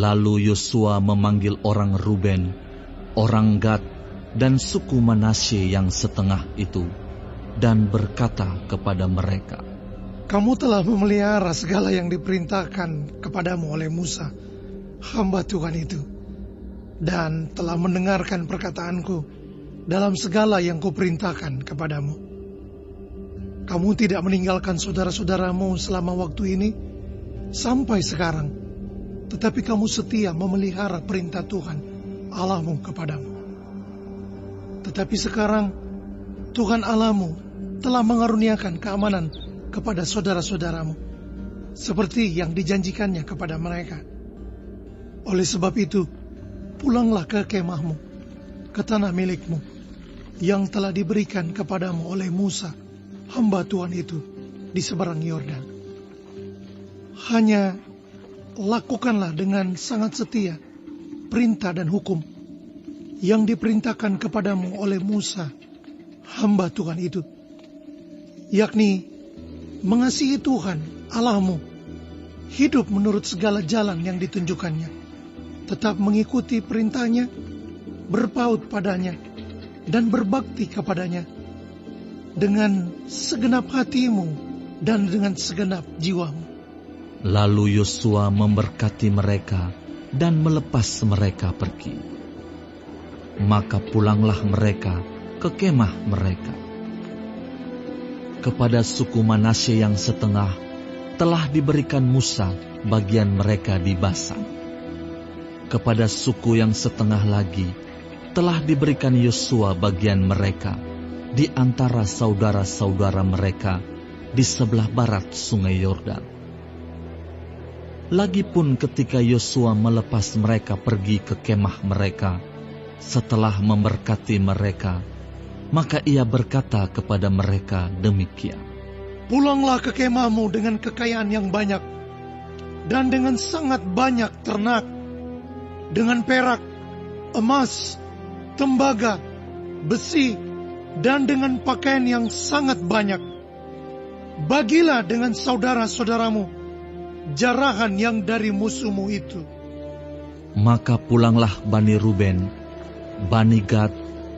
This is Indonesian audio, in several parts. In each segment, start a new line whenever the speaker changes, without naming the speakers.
Lalu Yosua memanggil orang Ruben, orang Gad, dan suku Manasye yang setengah itu, dan berkata kepada mereka,
"Kamu telah memelihara segala yang diperintahkan kepadamu oleh Musa, hamba Tuhan itu, dan telah mendengarkan perkataanku dalam segala yang kuperintahkan kepadamu. Kamu tidak meninggalkan saudara-saudaramu selama waktu ini sampai sekarang, tetapi kamu setia memelihara perintah Tuhan Allahmu kepadamu. Tetapi sekarang Tuhan Allahmu telah mengaruniakan keamanan kepada saudara-saudaramu, seperti yang dijanjikannya kepada mereka. Oleh sebab itu, pulanglah ke kemahmu, ke tanah milikmu, yang telah diberikan kepadamu oleh Musa, hamba Tuhan itu, di seberang Yordan. Hanya lakukanlah dengan sangat setia perintah dan hukum yang diperintahkan kepadamu oleh Musa, hamba Tuhan itu, yakni mengasihi Tuhan Allahmu, hidup menurut segala jalan yang ditunjukkannya, tetap mengikuti perintahnya, berpaut padanya, dan berbakti kepadanya dengan segenap hatimu dan dengan segenap jiwamu."
Lalu Yosua memberkati mereka dan melepas mereka pergi. Maka pulanglah mereka ke kemah mereka. Kepada suku Manasye yang setengah telah diberikan Musa bagian mereka di Basan. Kepada suku yang setengah lagi telah diberikan Yosua bagian mereka di antara saudara-saudara mereka di sebelah barat sungai Yordan. Lagipun ketika Yosua melepas mereka pergi ke kemah mereka, setelah memberkati mereka, maka ia berkata kepada mereka demikian,
"Pulanglah ke kemahmu dengan kekayaan yang banyak, dan dengan sangat banyak ternak, dengan perak, emas, tembaga, besi, dan dengan pakaian yang sangat banyak. Bagilah dengan saudara-saudaramu jarahan yang dari musuhmu itu."
Maka pulanglah Bani Ruben, Bani Gad,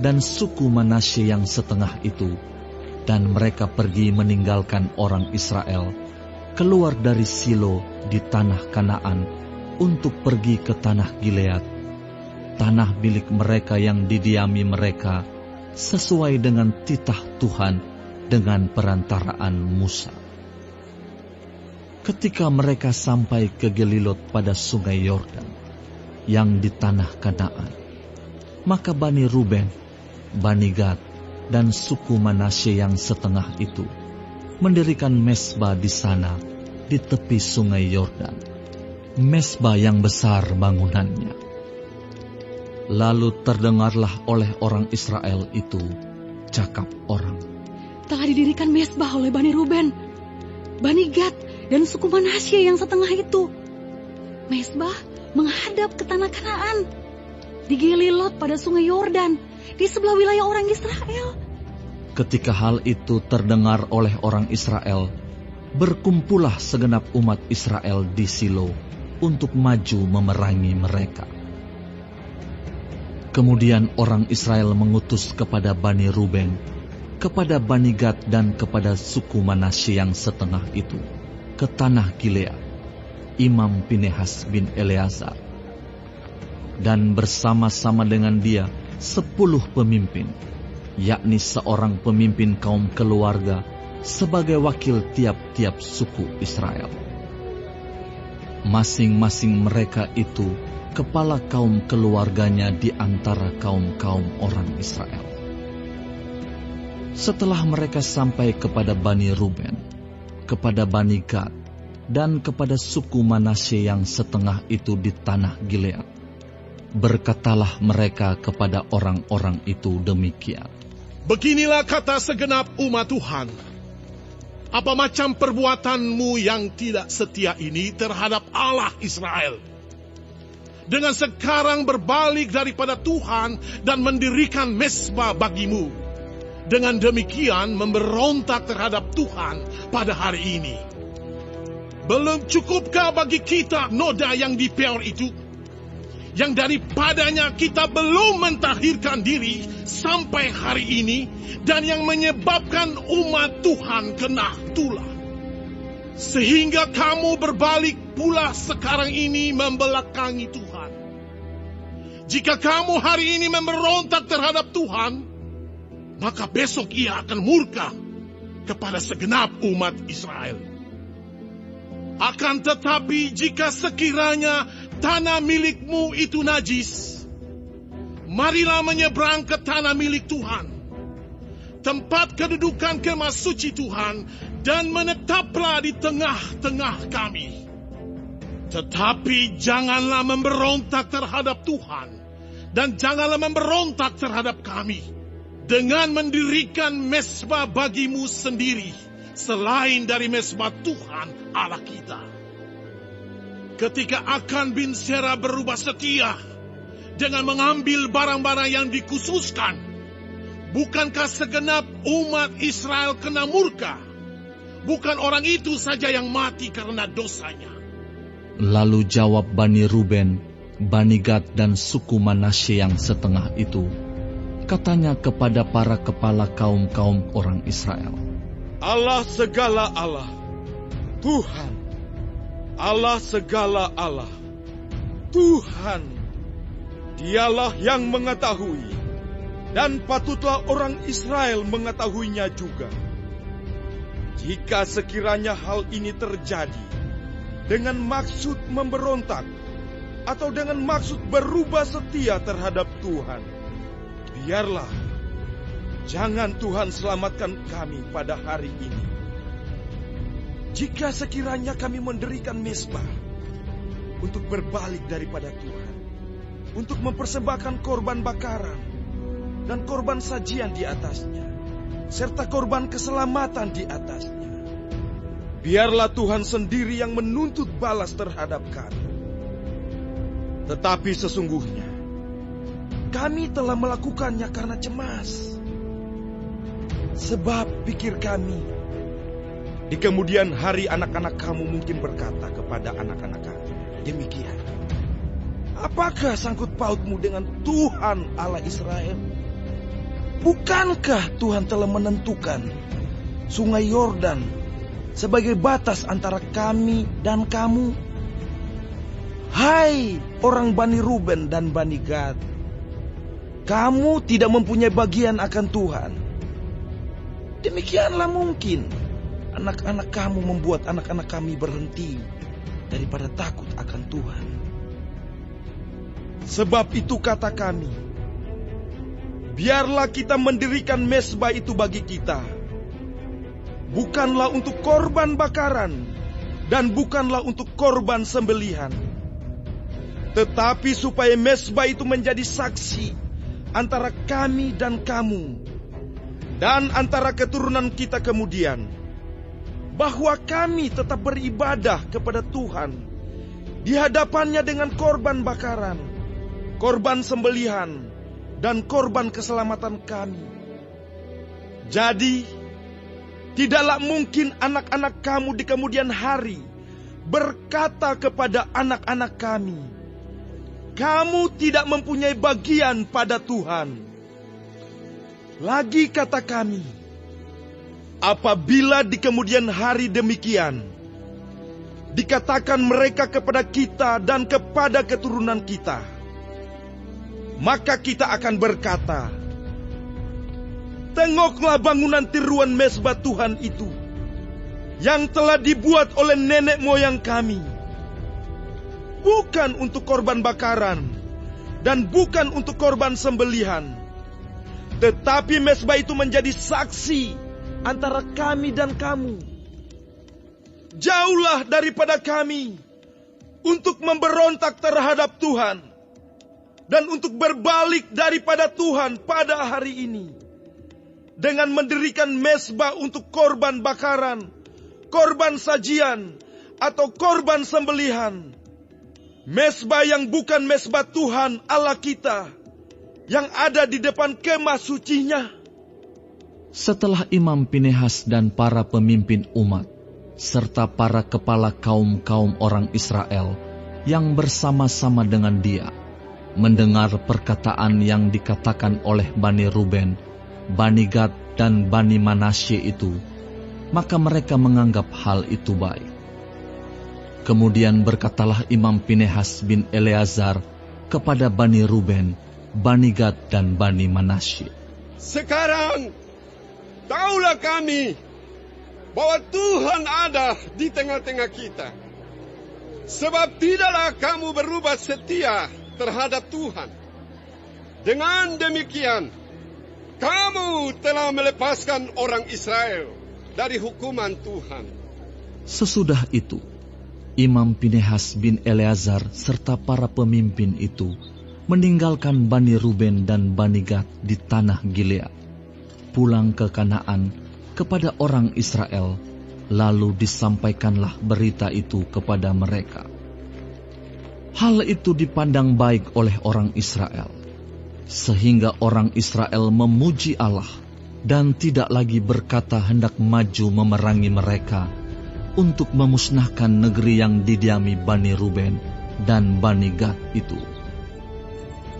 dan suku Manasye yang setengah itu, dan mereka pergi meninggalkan orang Israel, keluar dari Silo di tanah Kanaan untuk pergi ke tanah Gilead, tanah milik mereka yang didiami mereka, sesuai dengan titah Tuhan dengan perantaraan Musa. Ketika mereka sampai ke Gelilot pada sungai Yordan, yang di tanah Kanaan, maka Bani Ruben, Bani Gad, dan suku Manasye yang setengah itu mendirikan mezbah di sana, di tepi sungai Yordan, mezbah yang besar bangunannya. Lalu terdengarlah oleh orang Israel itu cakap orang,
"Telah didirikan mezbah oleh Bani Ruben, Bani Gad, dan suku Manasye yang setengah itu. Mezbah menghadap ke tanah Kanaan, di Gelilot pada sungai Yordan, di sebelah wilayah orang Israel."
Ketika hal itu terdengar oleh orang Israel, berkumpullah segenap umat Israel di Silo untuk maju memerangi mereka. Kemudian orang Israel mengutus kepada Bani Ruben, kepada Bani Gad, dan kepada suku Manasye yang setengah itu ke tanah Gilead, Imam Pinehas bin Eleazar, dan bersama-sama dengan dia 10 pemimpin, yakni seorang pemimpin kaum keluarga sebagai wakil tiap-tiap suku Israel. Masing-masing mereka itu kepala kaum keluarganya di antara kaum-kaum orang Israel. Setelah mereka sampai kepada Bani Ruben, kepada Bani Gad, dan kepada suku Manasye yang setengah itu di tanah Gilead, berkatalah mereka kepada orang-orang itu demikian,
"Beginilah kata segenap umat Tuhan. Apa macam perbuatanmu yang tidak setia ini terhadap Allah Israel, dengan sekarang berbalik daripada Tuhan dan mendirikan mezbah bagimu, dengan demikian memberontak terhadap Tuhan pada hari ini. Belum cukupkah bagi kita noda yang di Peor itu? yang daripadanya kita belum mentahirkan diri sampai hari ini, dan yang menyebabkan umat Tuhan kena tulah. Sehingga kamu berbalik pula sekarang ini membelakangi Tuhan. Jika kamu hari ini memberontak terhadap Tuhan, maka besok Ia akan murka kepada segenap umat Israel. Akan tetapi jika sekiranya tanah milikmu itu najis, marilah menyeberang ke tanah milik Tuhan, tempat kedudukan kemah suci Tuhan, dan menetaplah di tengah-tengah kami. Tetapi janganlah memberontak terhadap Tuhan, dan janganlah memberontak terhadap kami, dengan mendirikan mezbah bagimu sendiri, selain dari mezbah Tuhan Allah kita. Ketika Akan bin Zerah berubah setia dengan mengambil barang-barang yang dikhususkan, bukankah segenap umat Israel kena murka? Bukan orang itu saja yang mati karena dosanya.
Lalu jawab Bani Ruben, Bani Gad, dan suku Manasye yang setengah itu, katanya kepada para kepala kaum-kaum orang Israel,
Allah segala Allah, Tuhan, Allah segala Allah, Tuhan, Dialah yang mengetahui, dan patutlah orang Israel mengetahuinya juga. Jika sekiranya hal ini terjadi dengan maksud memberontak atau dengan maksud berubah setia terhadap Tuhan, biarlah, jangan Tuhan selamatkan kami pada hari ini. Jika sekiranya kami mendirikan mezbah untuk berbalik daripada Tuhan, untuk mempersembahkan korban bakaran dan korban sajian di atasnya, serta korban keselamatan di atasnya, biarlah Tuhan sendiri yang menuntut balas terhadap kami. Tetapi sesungguhnya kami telah melakukannya karena cemas. Sebab pikir kami, di kemudian hari anak-anak kamu mungkin berkata kepada anak-anak kami demikian, apakah sangkut pautmu dengan Tuhan Allah Israel? Bukankah Tuhan telah menentukan sungai Yordan sebagai batas antara kami dan kamu? Hai orang Bani Ruben dan Bani Gad, kamu tidak mempunyai bagian akan Tuhan. Demikianlah mungkin anak-anak kamu membuat anak-anak kami berhenti daripada takut akan Tuhan. Sebab itu kata kami, biarlah kita mendirikan mezbah itu bagi kita, bukanlah untuk korban bakaran dan bukanlah untuk korban sembelihan, tetapi supaya mezbah itu menjadi saksi antara kami dan kamu, dan antara keturunan kita kemudian, bahwa kami tetap beribadah kepada Tuhan di hadapannya dengan korban bakaran, korban sembelihan, dan korban keselamatan kami. Jadi, tidaklah mungkin anak-anak kamu di kemudian hari berkata kepada anak-anak kami, kamu tidak mempunyai bagian pada Tuhan. Lagi kata kami, apabila di kemudian hari demikian dikatakan mereka kepada kita dan kepada keturunan kita, maka kita akan berkata, tengoklah bangunan tiruan mezbah Tuhan itu yang telah dibuat oleh nenek moyang kami, bukan untuk korban bakaran dan bukan untuk korban sembelihan, tetapi mezbah itu menjadi saksi antara kami dan kamu. Jauhlah daripada kami untuk memberontak terhadap Tuhan dan untuk berbalik daripada Tuhan pada hari ini dengan mendirikan mezbah untuk korban bakaran, korban sajian, atau korban sembelihan. Mezbah yang bukan mezbah Tuhan Allah kita yang ada di depan kemah sucinya.
Setelah Imam Pinehas dan para pemimpin umat, serta para kepala kaum-kaum orang Israel yang bersama-sama dengan dia, mendengar perkataan yang dikatakan oleh Bani Ruben, Bani Gad, dan Bani Manasye itu, maka mereka menganggap hal itu baik. Kemudian berkatalah Imam Pinehas bin Eleazar kepada Bani Ruben, Bani Gad, dan Bani Manasye,
"Sekarang taulah kami bahwa Tuhan ada di tengah-tengah kita. Sebab tidaklah kamu berubah setia terhadap Tuhan. Dengan demikian, kamu telah melepaskan orang Israel dari hukuman Tuhan."
Sesudah itu, Imam Pinehas bin Eleazar serta para pemimpin itu meninggalkan Bani Ruben dan Bani Gad di tanah Gilead, pulang ke Kanaan kepada orang Israel, lalu disampaikanlah berita itu kepada mereka. Hal itu dipandang baik oleh orang Israel, sehingga orang Israel memuji Allah dan tidak lagi berkata hendak maju memerangi mereka untuk memusnahkan negeri yang didiami Bani Ruben dan Bani Gad itu.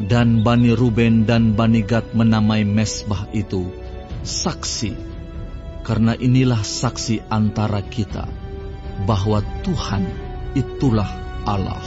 Dan Bani Ruben dan Bani Gad menamai mezbah itu saksi, karena inilah saksi antara kita bahwa Tuhan itulah Allah.